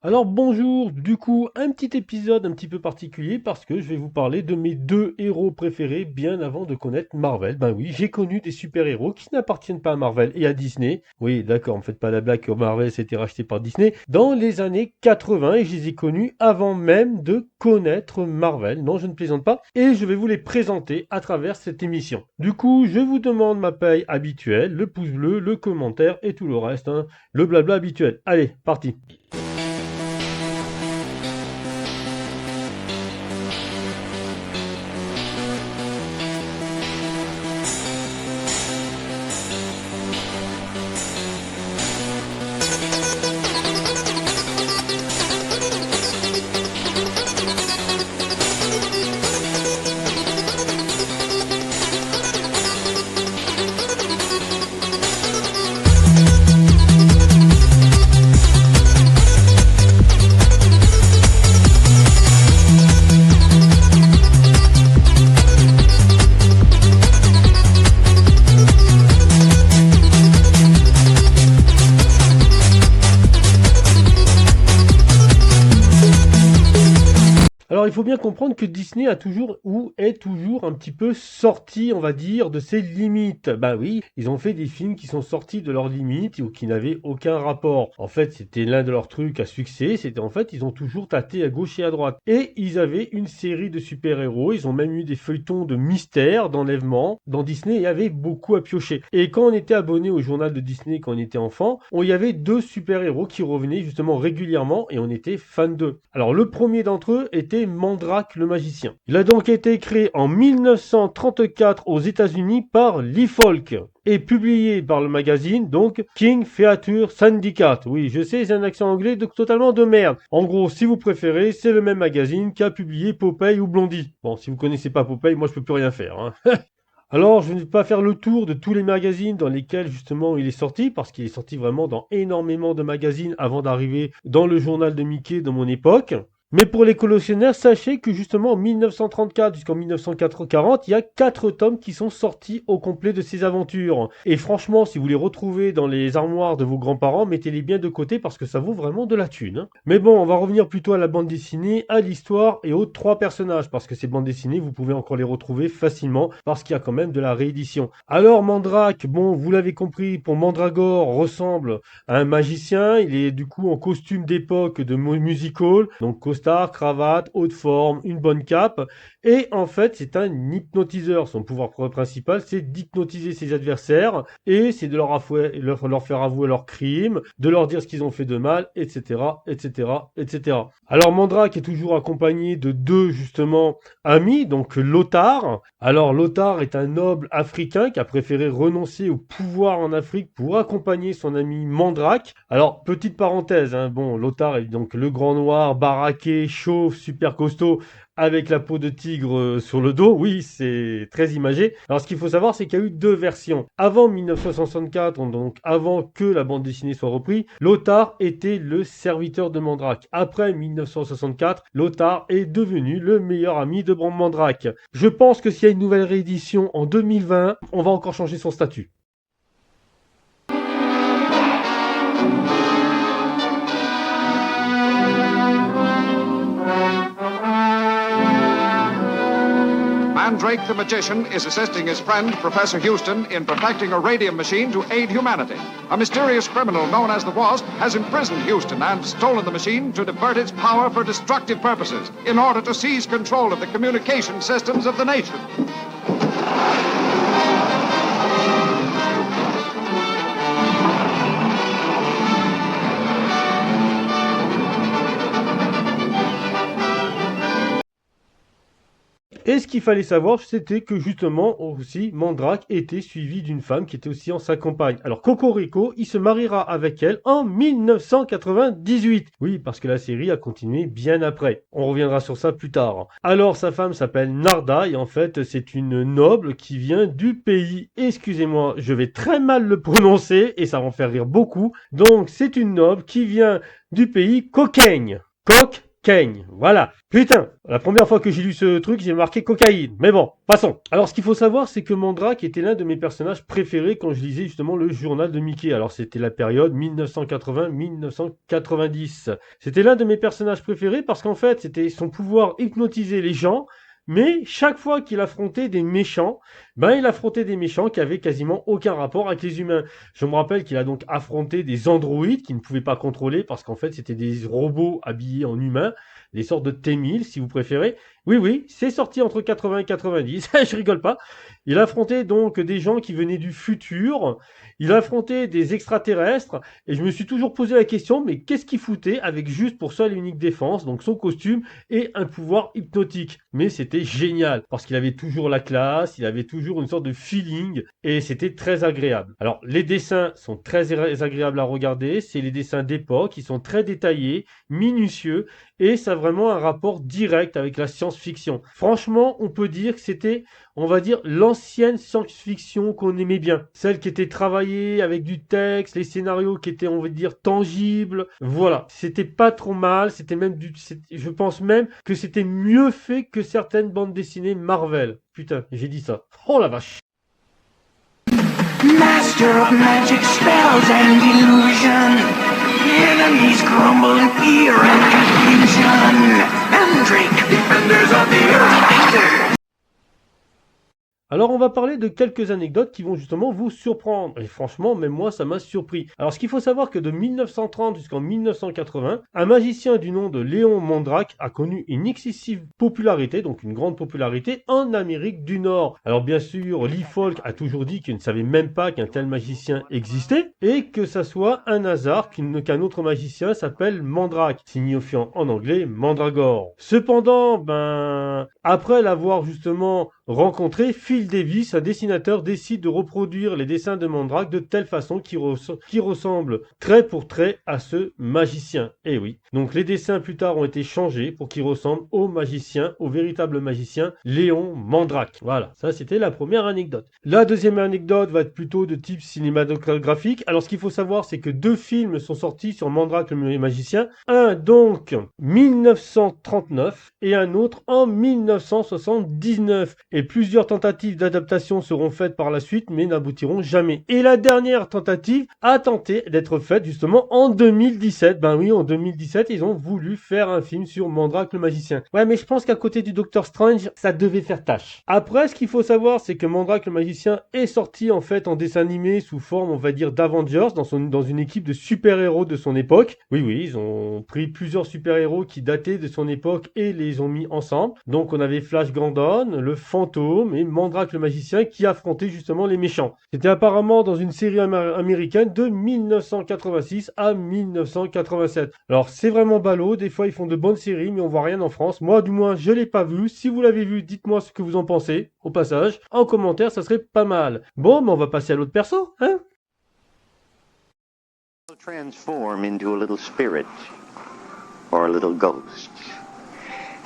Alors bonjour, du coup un petit épisode un petit peu particulier parce que je vais vous parler de mes deux héros préférés bien avant de connaître Marvel. Ben oui, j'ai connu des super-héros qui n'appartiennent pas à Marvel et à Disney. Oui, d'accord, ne faites pas la blague que Marvel s'était racheté par Disney dans les années 80 et je les ai connus avant même de connaître Marvel. Non, je ne plaisante pas et je vais vous les présenter à travers cette émission. Du coup, je vous demande ma paye habituelle, le pouce bleu, le commentaire et tout le reste, hein, le blabla habituel. Allez, parti. Alors, il faut bien comprendre que Disney a toujours ou est toujours un petit peu sorti, on va dire, de ses limites. Ben oui, ils ont fait des films qui sont sortis de leurs limites ou qui n'avaient aucun rapport. En fait, c'était l'un de leurs trucs à succès. C'était en fait, ils ont toujours tâté à gauche et à droite. Et ils avaient une série de super-héros. Ils ont même eu des feuilletons de mystère, d'enlèvement. Dans Disney, il y avait beaucoup à piocher. Et quand on était abonné au journal de Disney quand on était enfant, il y avait deux super-héros qui revenaient justement régulièrement et on était fan d'eux. Alors, le premier d'entre eux était Mandrake le magicien. Il a donc été créé en 1934 aux États-Unis par Lee Falk et publié par le magazine donc King Feature Syndicate. Oui, je sais, c'est un accent anglais totalement de merde. En gros, si vous préférez, c'est le même magazine qui a publié Popeye ou Blondie. Bon, si vous connaissez pas Popeye, moi je peux plus rien faire, hein. Alors, je ne vais pas faire le tour de tous les magazines dans lesquels justement il est sorti, parce qu'il est sorti vraiment dans énormément de magazines avant d'arriver dans le journal de Mickey de mon époque. Mais pour les collectionneurs, sachez que justement en 1934 jusqu'en 1940, il y a 4 tomes qui sont sortis au complet de ces aventures. Et franchement, si vous les retrouvez dans les armoires de vos grands-parents, mettez-les bien de côté parce que ça vaut vraiment de la thune, hein. Mais bon, on va revenir plutôt à la bande dessinée, à l'histoire et aux 3 personnages, parce que ces bandes dessinées, vous pouvez encore les retrouver facilement parce qu'il y a quand même de la réédition. Alors Mandrake, bon, vous l'avez compris, pour Mandragore ressemble à un magicien. Il est du coup en costume d'époque de musical, donc costard, cravate, haute forme, une bonne cape. Et en fait, c'est un hypnotiseur. Son pouvoir principal, c'est d'hypnotiser ses adversaires et c'est de leur faire avouer leurs crimes, de leur dire ce qu'ils ont fait de mal, etc., etc., etc. Alors Mandrake est toujours accompagné de deux justement amis, donc Lothar. Alors Lothar est un noble africain qui a préféré renoncer au pouvoir en Afrique pour accompagner son ami Mandrake. Alors petite parenthèse, hein, bon, Lothar est donc le grand noir, baraqué, chauve, super costaud, avec la peau de tigre sur le dos. Oui, c'est très imagé. Alors ce qu'il faut savoir, c'est qu'il y a eu deux versions. Avant 1964, donc avant que la bande dessinée soit reprise, Lothar était le serviteur de Mandrake. Après 1964, Lothar est devenu le meilleur ami de Mandrake. Je pense que s'il y a une nouvelle réédition en 2020, on va encore changer son statut. Mandrake the magician is assisting his friend, Professor Houston, in perfecting a radium machine to aid humanity. A mysterious criminal known as the Wasp has imprisoned Houston and stolen the machine to divert its power for destructive purposes in order to seize control of the communication systems of the nation. Et ce qu'il fallait savoir, c'était que justement aussi Mandrake était suivi d'une femme qui était aussi en sa compagne. Alors Cocorico, il se mariera avec elle en 1998. Oui, parce que la série a continué bien après. On reviendra sur ça plus tard. Alors sa femme s'appelle Narda et en fait c'est une noble qui vient du pays, excusez-moi, je vais très mal le prononcer et ça va en faire rire beaucoup. Donc c'est une noble qui vient du pays Coquaigne. Coq cocaine. Voilà. Putain, la première fois que j'ai lu ce truc, j'ai marqué cocaïne. Mais bon, passons. Alors, ce qu'il faut savoir, c'est que Mandrake était l'un de mes personnages préférés quand je lisais justement le journal de Mickey. Alors, c'était la période 1980-1990. C'était l'un de mes personnages préférés parce qu'en fait, c'était son pouvoir hypnotiser les gens. Mais chaque fois qu'il affrontait des méchants, il affrontait des méchants qui avaient quasiment aucun rapport avec les humains. Je me rappelle qu'il a donc affronté des androïdes qu'il ne pouvait pas contrôler parce qu'en fait, c'était des robots habillés en humains, des sortes de T-1000 si vous préférez. Oui, oui, c'est sorti entre 80 et 90, je rigole pas. Il affrontait donc des gens qui venaient du futur, il affrontait des extraterrestres, et je me suis toujours posé la question, mais qu'est-ce qu'il foutait avec juste pour seule et unique défense, donc son costume et un pouvoir hypnotique. Mais c'était génial, parce qu'il avait toujours la classe, il avait toujours une sorte de feeling, et c'était très agréable. Alors, les dessins sont très agréables à regarder, c'est les dessins d'époque, ils sont très détaillés, minutieux, et ça a vraiment un rapport direct avec la science-fiction. Franchement, on peut dire que c'était, on va dire, l'ancienne science-fiction qu'on aimait bien. Celle qui était travaillée avec du texte, les scénarios qui étaient, on va dire, tangibles. Voilà, c'était pas trop mal, je pense même que c'était mieux fait que certaines bandes dessinées Marvel. Putain, j'ai dit ça. Oh la vache. Master of magic spells and illusion. Enemies crumble in fear and confusion. Mandrake, defenders of the earth. Alors on va parler de quelques anecdotes qui vont justement vous surprendre. Et franchement, même moi, ça m'a surpris. Alors ce qu'il faut savoir que de 1930 jusqu'en 1980, un magicien du nom de Léon Mandrake a connu une excessive popularité, donc une grande popularité, en Amérique du Nord. Alors bien sûr, Lee Falk a toujours dit qu'il ne savait même pas qu'un tel magicien existait, et que ça soit un hasard qu'un autre magicien s'appelle Mandrake, signifiant en anglais Mandragore. Cependant, après l'avoir justement rencontré, Phil Davis, un dessinateur, décide de reproduire les dessins de Mandrake de telle façon qu'ils ressemblent trait pour trait à ce magicien. Et oui, donc les dessins plus tard ont été changés pour qu'ils ressemblent au magicien, au véritable magicien Léon Mandrake. Voilà, ça c'était la première anecdote. La deuxième anecdote va être plutôt de type cinématographique. Alors ce qu'il faut savoir, c'est que 2 films sont sortis sur Mandrake le magicien. Un donc 1939 et un autre en 1979. Et plusieurs tentatives d'adaptation seront faites par la suite, mais n'aboutiront jamais. Et la dernière tentative a tenté d'être faite justement en 2017. Ben oui, en 2017, ils ont voulu faire un film sur Mandrake le magicien. Ouais, mais je pense qu'à côté du Docteur Strange, ça devait faire tâche. Après, ce qu'il faut savoir, c'est que Mandrake le magicien est sorti en fait en dessin animé sous forme, on va dire, d'Avengers, dans une équipe de super-héros de son époque. Oui, oui, ils ont pris plusieurs super-héros qui dataient de son époque et les ont mis ensemble. Donc on avait Flash Gordon, le Fantôme et Mandrake le magicien qui affrontait justement les méchants. C'était apparemment dans une série américaine de 1986 à 1987. Alors c'est vraiment ballot, des fois ils font de bonnes séries mais on voit rien en France. Moi du moins je l'ai pas vu. Si vous l'avez vu, dites-moi ce que vous en pensez au passage. En commentaire, ça serait pas mal. Bon, mais on va passer à l'autre perso, hein? Transform into a little spirit or a little ghost.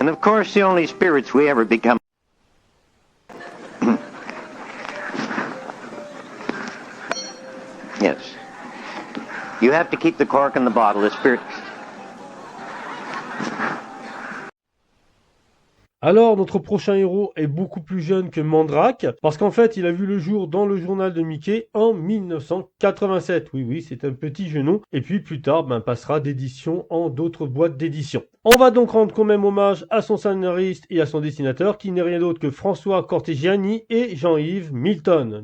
And of course the only spirits we ever become yes. You have to keep the cork in the bottle. The spirit. Alors, notre prochain héros est beaucoup plus jeune que Mandrake, parce qu'en fait, il a vu le jour dans le journal de Mickey en 1987. Oui, oui, c'est un petit genou. Et puis, plus tard, passera d'édition en d'autres boîtes d'édition. On va donc rendre quand même hommage à son scénariste et à son dessinateur, qui n'est rien d'autre que François Cortegiani et Jean-Yves Milton.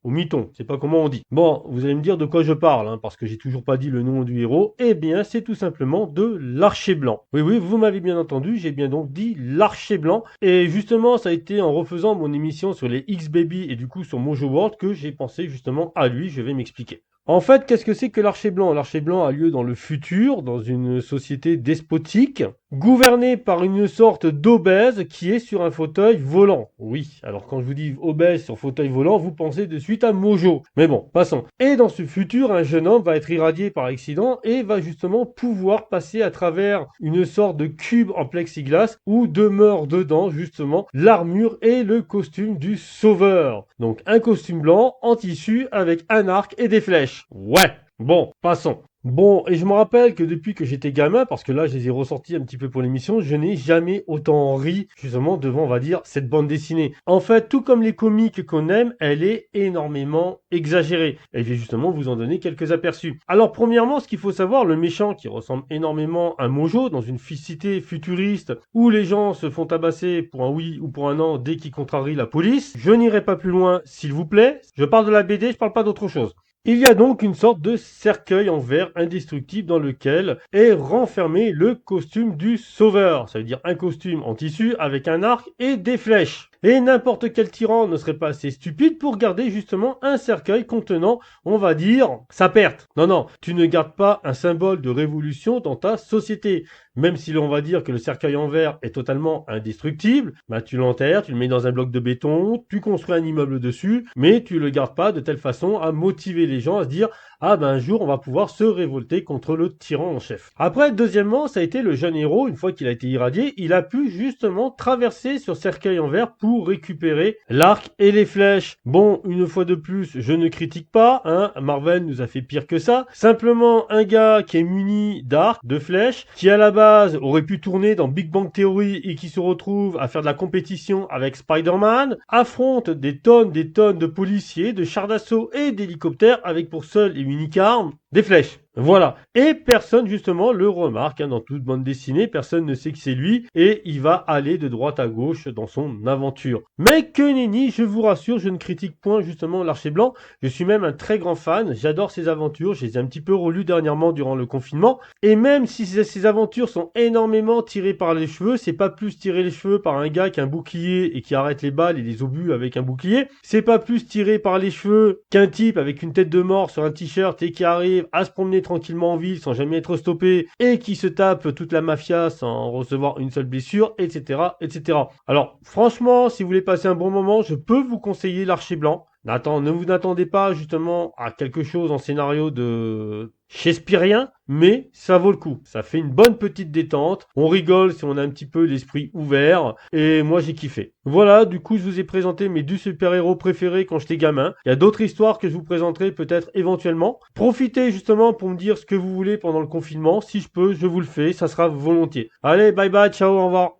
Ou Miton, c'est pas comment on dit. Bon, vous allez me dire de quoi je parle, hein, parce que j'ai toujours pas dit le nom du héros. Eh bien, c'est tout simplement de l'Archer Blanc. Oui, oui, vous m'avez bien entendu, j'ai bien donc dit l'Archer Blanc. Et justement, ça a été en refaisant mon émission sur les X-Baby et du coup sur Mojo World que j'ai pensé justement à lui, je vais m'expliquer. En fait, qu'est-ce que c'est que l'Archer Blanc? L'Archer Blanc a lieu dans le futur, dans une société despotique, gouvernée par une sorte d'obèse qui est sur un fauteuil volant. Oui, alors quand je vous dis obèse sur fauteuil volant, vous pensez de suite à Mojo. Mais bon, passons. Et dans ce futur, un jeune homme va être irradié par accident et va justement pouvoir passer à travers une sorte de cube en plexiglas où demeure dedans justement l'armure et le costume du sauveur. Donc un costume blanc en tissu avec un arc et des flèches. Ouais, bon, passons. Bon, et je me rappelle que depuis que j'étais gamin, parce que là je les ai ressortis un petit peu pour l'émission, je n'ai jamais autant ri justement devant, on va dire, cette bande dessinée. En fait, tout comme les comiques qu'on aime, elle est énormément exagérée. Et je vais justement vous en donner quelques aperçus. Alors premièrement, ce qu'il faut savoir, le méchant qui ressemble énormément à Mojo dans une cité futuriste où les gens se font tabasser pour un oui ou pour un non dès qu'ils contrarient la police. Je n'irai pas plus loin, s'il vous plaît. Je parle de la BD, je parle pas d'autre chose. Il y a donc une sorte de cercueil en verre indestructible dans lequel est renfermé le costume du sauveur. Ça veut dire un costume en tissu avec un arc et des flèches. Et n'importe quel tyran ne serait pas assez stupide pour garder justement un cercueil contenant, on va dire, sa perte. Non, non, tu ne gardes pas un symbole de révolution dans ta société. Même si l'on va dire que le cercueil en verre est totalement indestructible, bah tu l'enterres, tu le mets dans un bloc de béton, tu construis un immeuble dessus, mais tu le gardes pas de telle façon à motiver les gens à se dire ah ben un jour on va pouvoir se révolter contre le tyran en chef. Après, deuxièmement, ça a été le jeune héros, une fois qu'il a été irradié, il a pu justement traverser sur cercueil en verre pour récupérer l'arc et les flèches. Bon, une fois de plus, je ne critique pas, hein, Marvel nous a fait pire que ça. Simplement un gars qui est muni d'arc, de flèches, qui à la base aurait pu tourner dans Big Bang Theory et qui se retrouve à faire de la compétition avec Spider-Man, affronte des tonnes de policiers, de chars d'assaut et d'hélicoptères avec pour seule et unique arme des flèches. Voilà. Et personne, justement, le remarque, hein, dans toute bande dessinée, personne ne sait que c'est lui, et il va aller de droite à gauche dans son aventure. Mais que nenni, je vous rassure, je ne critique point, justement, l'Archer Blanc, je suis même un très grand fan, j'adore ses aventures, je les ai un petit peu relues dernièrement durant le confinement, et même si ces aventures sont énormément tirées par les cheveux, c'est pas plus tiré les cheveux par un gars qui a un bouclier et qui arrête les balles et les obus avec un bouclier, c'est pas plus tiré par les cheveux qu'un type avec une tête de mort sur un t-shirt et qui arrive à se promener tranquillement en ville sans jamais être stoppé et qui se tape toute la mafia sans recevoir une seule blessure, etc., etc. Alors, franchement, si vous voulez passer un bon moment, je peux vous conseiller l'Archer Blanc. Ne vous attendez pas justement à quelque chose en scénario de shakespearien, mais ça vaut le coup. Ça fait une bonne petite détente. On rigole si on a un petit peu l'esprit ouvert. Et moi, j'ai kiffé. Voilà, du coup, je vous ai présenté mes 2 super-héros préférés quand j'étais gamin. Il y a d'autres histoires que je vous présenterai peut-être éventuellement. Profitez justement pour me dire ce que vous voulez pendant le confinement. Si je peux, je vous le fais. Ça sera volontiers. Allez, bye bye, ciao, au revoir.